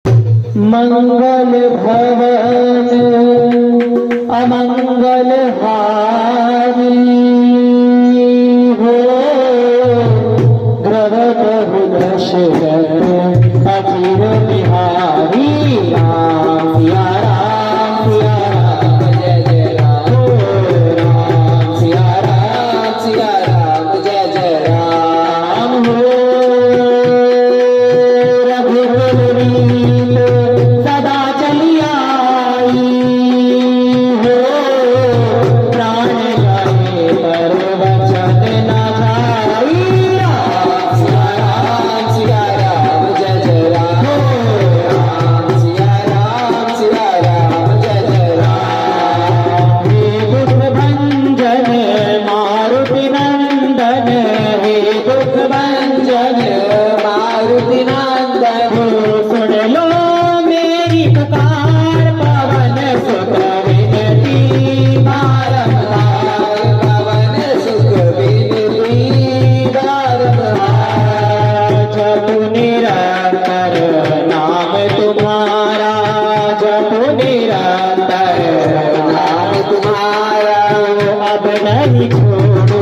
मंगल भवन अमंगल हारी हो ग्रह बहुदश अखिल बिहारी राम सिया राम सिया राम जय जय राम राम सिया राम जय जय राम हो रघुकुल रीत सदा चली आई हो प्राण जाए पर वचन न जाई राम सिया राम जय जय राम राम सिया राम जय जय राम हे दुख भंजन मारुति नंदन हे दुख भंजन मारुति नंदन सुन लो मेरी पुकार पवन सुत विनती बारंबार पवन सुत विनती बारंबार जपु निरंतर नाम तुम्हारा जपु निरंतर नाम तुम्हारा अब नहीं छोड़ू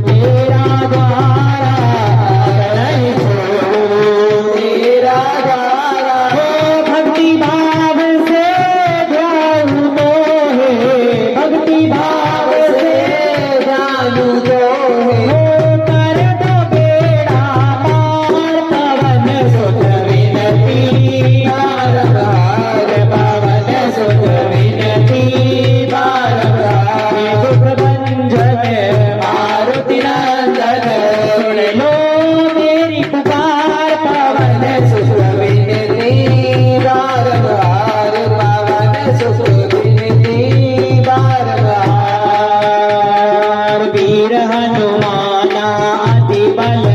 तेरा द्वारा अब नहीं छोड़ू तेरा द्वारा हो भक्ति भाव से ध्यान दो है भक्ति भाव से ध्यान दो है कर दो बेड़ा पार पवन सुत विनती बारंबार पवन सुत विनती बारंबार दुख भंजन मारुति नंदन सुन लो मेरी पुकार पवन सुत विनती बारंबार पवन सुत विनती बारंबार वीर हनुमाना अति बल